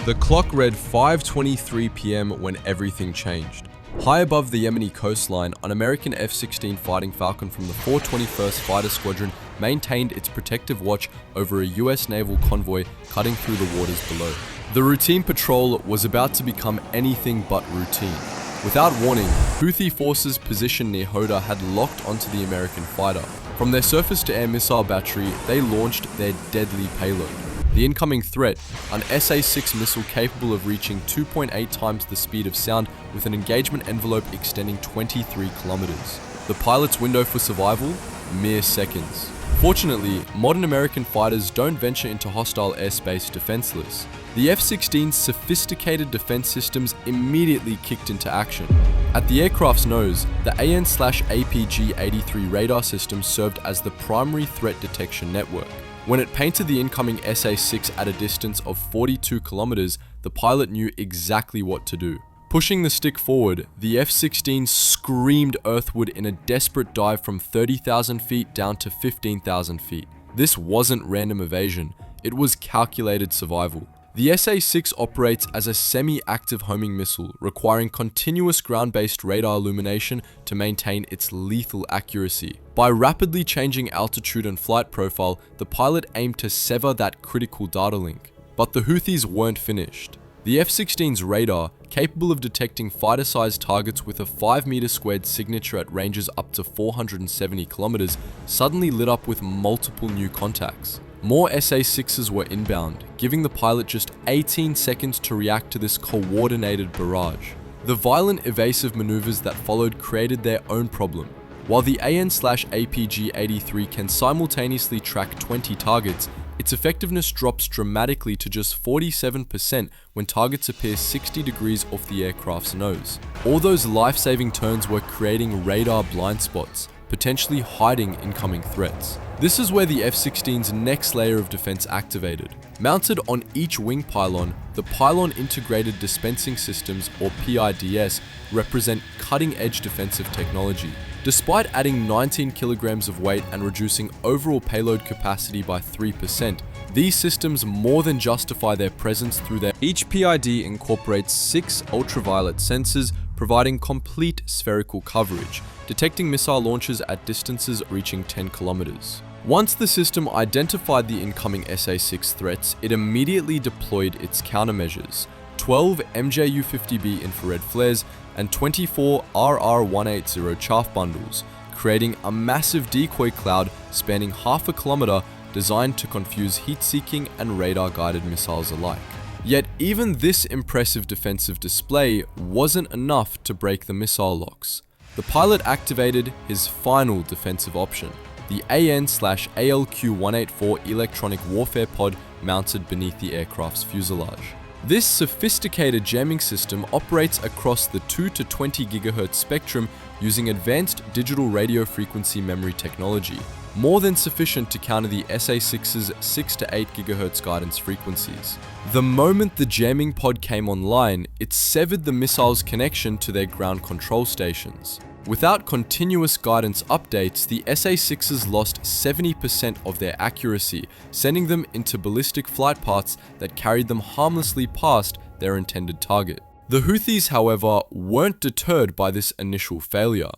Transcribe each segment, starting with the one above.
The clock read 5:23 p.m. when everything changed. High above the Yemeni coastline, an American F-16 Fighting Falcon from the 421st Fighter Squadron maintained its protective watch over a US naval convoy cutting through the waters below. The routine patrol was about to become anything but routine. Without warning, Houthi forces positioned near Hoda had locked onto the American fighter. From their surface-to-air missile battery, they launched their deadly payload. The incoming threat, an SA-6 missile capable of reaching 2.8 times the speed of sound with an engagement envelope extending 23 kilometers. The pilot's window for survival? Mere seconds. Fortunately, modern American fighters don't venture into hostile airspace defenseless. The F-16's sophisticated defense systems immediately kicked into action. At the aircraft's nose, the AN/APG-83 radar system served as the primary threat detection network. When it painted the incoming SA-6 at a distance of 42 kilometers, the pilot knew exactly what to do. Pushing the stick forward, the F-16 screamed earthward in a desperate dive from 30,000 feet down to 15,000 feet. This wasn't random evasion, it was calculated survival. The SA-6 operates as a semi-active homing missile, requiring continuous ground-based radar illumination to maintain its lethal accuracy. By rapidly changing altitude and flight profile, the pilot aimed to sever that critical data link. But the Houthis weren't finished. The F-16's radar, capable of detecting fighter-sized targets with a 5-meter squared signature at ranges up to 470 kilometers, suddenly lit up with multiple new contacts. More SA-6s were inbound, giving the pilot just 18 seconds to react to this coordinated barrage. The violent evasive maneuvers that followed created their own problem. While the AN/APG-83 can simultaneously track 20 targets, its effectiveness drops dramatically to just 47% when targets appear 60 degrees off the aircraft's nose. All those life-saving turns were creating radar blind spots, potentially hiding incoming threats. This is where the F-16's next layer of defense activated. Mounted on each wing pylon, the Pylon Integrated Dispensing Systems, or PIDS, represent cutting-edge defensive technology. Despite adding 19 kilograms of weight and reducing overall payload capacity by 3%, these systems more than justify their presence through their... Each PID incorporates 6 ultraviolet sensors, providing complete spherical coverage, detecting missile launches at distances reaching 10 kilometers. Once the system identified the incoming SA-6 threats, it immediately deployed its countermeasures: 12 MJU-50B infrared flares and 24 RR-180 chaff bundles, creating a massive decoy cloud spanning half a kilometer designed to confuse heat-seeking and radar-guided missiles alike. Yet even this impressive defensive display wasn't enough to break the missile locks. The pilot activated his final defensive option, the AN/ALQ-184 electronic warfare pod mounted beneath the aircraft's fuselage. This sophisticated jamming system operates across the 2 to 20 GHz spectrum using advanced digital radio frequency memory technology, more than sufficient to counter the SA-6's 6 to 8 GHz guidance frequencies. The moment the jamming pod came online, it severed the missile's connection to their ground control stations. Without continuous guidance updates, the SA-6s lost 70% of their accuracy, sending them into ballistic flight paths that carried them harmlessly past their intended target. The Houthis, however, weren't deterred by this initial failure.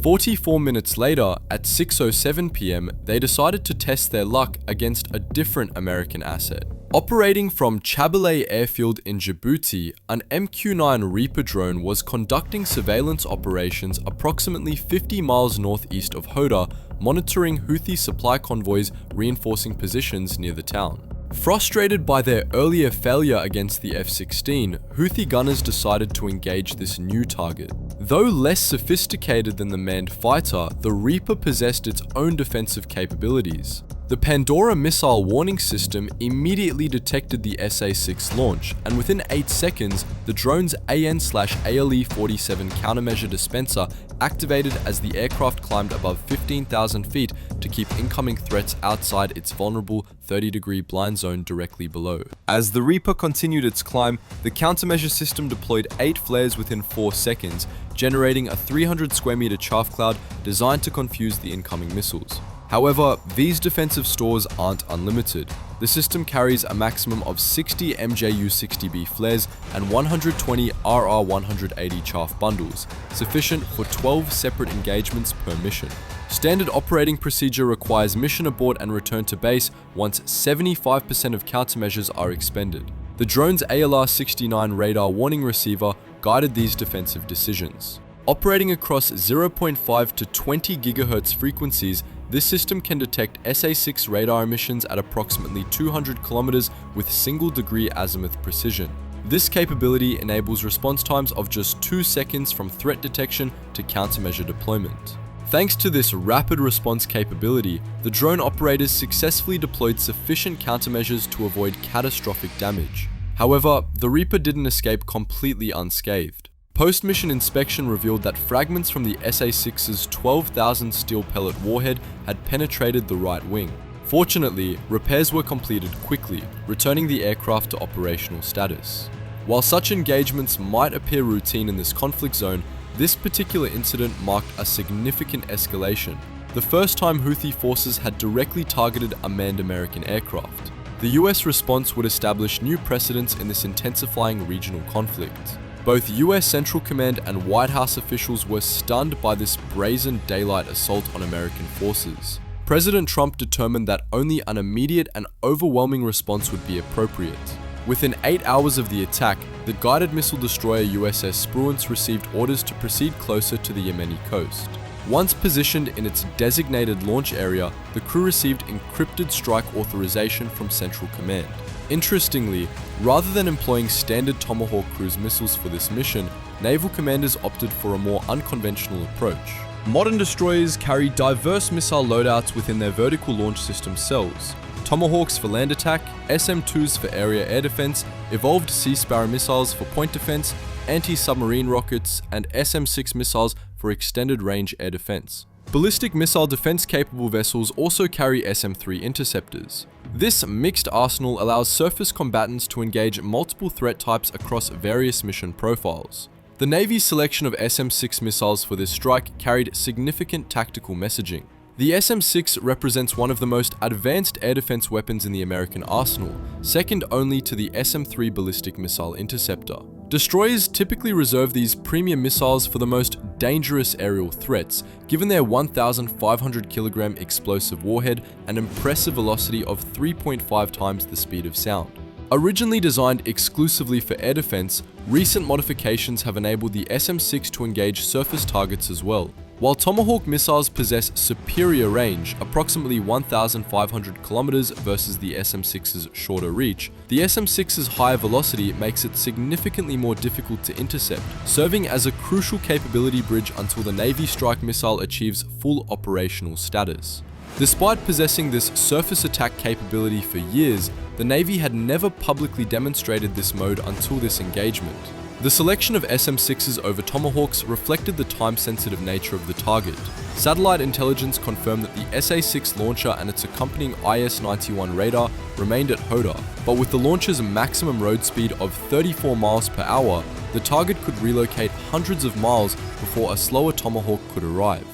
44 minutes later, at 6:07 p.m, they decided to test their luck against a different American asset. Operating from Chabalay Airfield in Djibouti, an MQ-9 Reaper drone was conducting surveillance operations approximately 50 miles northeast of Hoda, monitoring Houthi supply convoys reinforcing positions near the town. Frustrated by their earlier failure against the F-16, Houthi gunners decided to engage this new target. Though less sophisticated than the manned fighter, the Reaper possessed its own defensive capabilities. The Pandora missile warning system immediately detected the SA-6 launch, and within 8 seconds, the drone's AN/ALE-47 countermeasure dispenser activated as the aircraft climbed above 15,000 feet to keep incoming threats outside its vulnerable 30-degree blind zone directly below. As the Reaper continued its climb, the countermeasure system deployed 8 flares within 4 seconds, generating a 300 square meter chaff cloud designed to confuse the incoming missiles. However, these defensive stores aren't unlimited. The system carries a maximum of 60 MJU-60B flares and 120 RR-180 chaff bundles, sufficient for 12 separate engagements per mission. Standard operating procedure requires mission abort and return to base once 75% of countermeasures are expended. The drone's ALR-69 radar warning receiver guided these defensive decisions. Operating across 0.5 to 20 GHz frequencies, this system can detect SA-6 radar emissions at approximately 200 km with single-degree azimuth precision. This capability enables response times of just 2 seconds from threat detection to countermeasure deployment. Thanks to this rapid response capability, the drone operators successfully deployed sufficient countermeasures to avoid catastrophic damage. However, the Reaper didn't escape completely unscathed. Post-mission inspection revealed that fragments from the SA-6's 12,000 steel pellet warhead had penetrated the right wing. Fortunately, repairs were completed quickly, returning the aircraft to operational status. While such engagements might appear routine in this conflict zone, this particular incident marked a significant escalation. The first time Houthi forces had directly targeted a manned American aircraft. The US response would establish new precedents in this intensifying regional conflict. Both US Central Command and White House officials were stunned by this brazen daylight assault on American forces. President Trump determined that only an immediate and overwhelming response would be appropriate. Within 8 hours of the attack, the guided missile destroyer USS Spruance received orders to proceed closer to the Yemeni coast. Once positioned in its designated launch area, the crew received encrypted strike authorization from Central Command. Interestingly, rather than employing standard Tomahawk cruise missiles for this mission, naval commanders opted for a more unconventional approach. Modern destroyers carry diverse missile loadouts within their vertical launch system cells. Tomahawks for land attack, SM-2s for area air defense, evolved Sea Sparrow missiles for point defense, anti-submarine rockets, and SM-6 missiles for extended range air defense. Ballistic missile defense-capable vessels also carry SM-3 interceptors. This mixed arsenal allows surface combatants to engage multiple threat types across various mission profiles. The Navy's selection of SM-6 missiles for this strike carried significant tactical messaging. The SM-6 represents one of the most advanced air defense weapons in the American arsenal, second only to the SM-3 ballistic missile interceptor. Destroyers typically reserve these premium missiles for the most dangerous aerial threats, given their 1,500 kilogram explosive warhead and impressive velocity of 3.5 times the speed of sound. Originally designed exclusively for air defense, recent modifications have enabled the SM-6 to engage surface targets as well. While Tomahawk missiles possess superior range, approximately 1,500 kilometers versus the SM-6's shorter reach, the SM-6's higher velocity makes it significantly more difficult to intercept, serving as a crucial capability bridge until the Navy strike missile achieves full operational status. Despite possessing this surface attack capability for years, the Navy had never publicly demonstrated this mode until this engagement. The selection of SM-6s over Tomahawks reflected the time-sensitive nature of the target. Satellite intelligence confirmed that the SA-6 launcher and its accompanying IS-91 radar remained at Hodor, but with the launcher's maximum road speed of 34 miles per hour, the target could relocate hundreds of miles before a slower Tomahawk could arrive.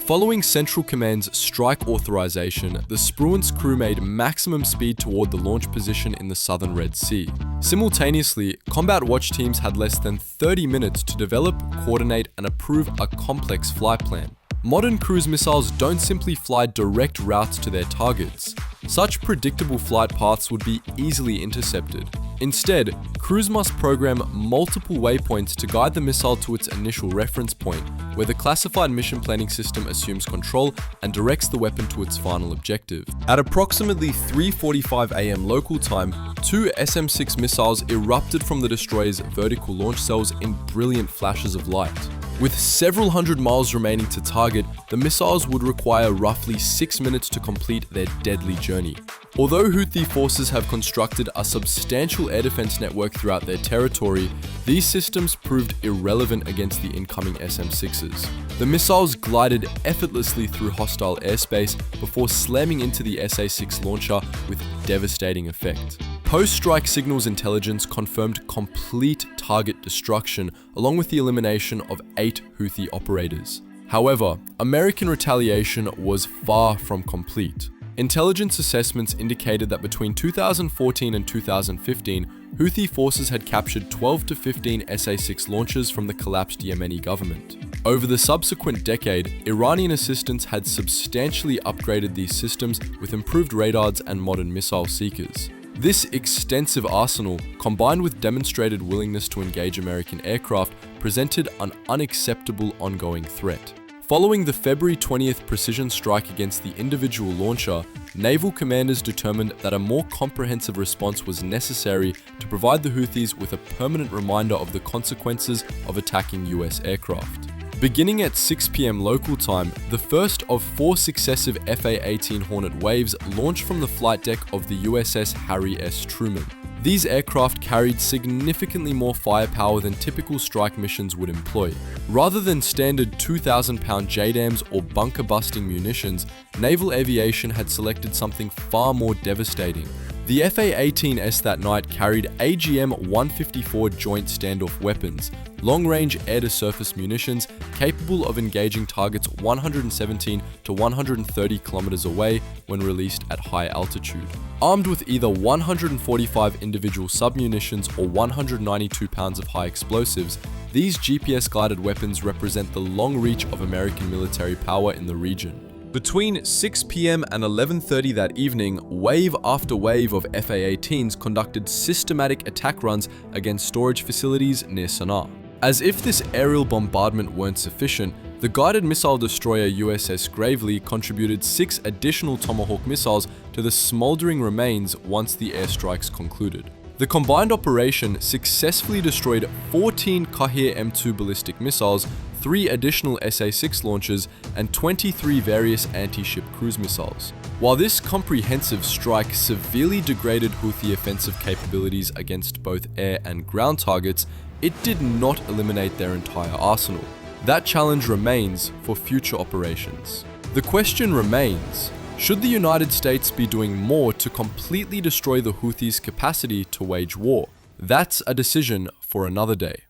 Following Central Command's strike authorization, the Spruance crew made maximum speed toward the launch position in the southern Red Sea. Simultaneously, combat watch teams had less than 30 minutes to develop, coordinate, and approve a complex flight plan. Modern cruise missiles don't simply fly direct routes to their targets. Such predictable flight paths would be easily intercepted. Instead, crews must program multiple waypoints to guide the missile to its initial reference point, where the classified mission planning system assumes control and directs the weapon to its final objective. At approximately 3:45 AM local time, 2 SM-6 missiles erupted from the destroyer's vertical launch cells in brilliant flashes of light. With several hundred miles remaining to target, the missiles would require roughly 6 minutes to complete their deadly journey. Although Houthi forces have constructed a substantial air defense network throughout their territory, these systems proved irrelevant against the incoming SM-6s. The missiles glided effortlessly through hostile airspace before slamming into the SA-6 launcher with devastating effect. Post-strike signals intelligence confirmed complete target destruction, along with the elimination of 8 Houthi operators. However, American retaliation was far from complete. Intelligence assessments indicated that between 2014 and 2015, Houthi forces had captured 12 to 15 SA-6 launchers from the collapsed Yemeni government. Over the subsequent decade, Iranian assistance had substantially upgraded these systems with improved radars and modern missile seekers. This extensive arsenal, combined with demonstrated willingness to engage American aircraft, presented an unacceptable ongoing threat. Following the February 20th precision strike against the individual launcher, naval commanders determined that a more comprehensive response was necessary to provide the Houthis with a permanent reminder of the consequences of attacking US aircraft. Beginning at 6 p.m. local time, the first of 4 successive FA-18 Hornet waves launched from the flight deck of the USS Harry S. Truman. These aircraft carried significantly more firepower than typical strike missions would employ. Rather than standard 2,000-pound JDAMs or bunker-busting munitions, naval aviation had selected something far more devastating. The FA-18S that night carried AGM-154 joint standoff weapons, long-range air-to-surface munitions capable of engaging targets 117 to 130 kilometers away when released at high altitude. Armed with either 145 individual submunitions or 192 pounds of high explosives, these GPS-guided weapons represent the long reach of American military power in the region. Between 6 p.m. and 11:30 that evening, wave after wave of FA-18s conducted systematic attack runs against storage facilities near Sana'a. As if this aerial bombardment weren't sufficient, the guided missile destroyer USS Gravely contributed 6 additional Tomahawk missiles to the smoldering remains once the airstrikes concluded. The combined operation successfully destroyed 14 Kahir M2 ballistic missiles, 3 additional SA-6 launchers, and 23 various anti-ship cruise missiles. While this comprehensive strike severely degraded Houthi offensive capabilities against both air and ground targets, it did not eliminate their entire arsenal. That challenge remains for future operations. The question remains, should the United States be doing more to completely destroy the Houthis' capacity to wage war? That's a decision for another day.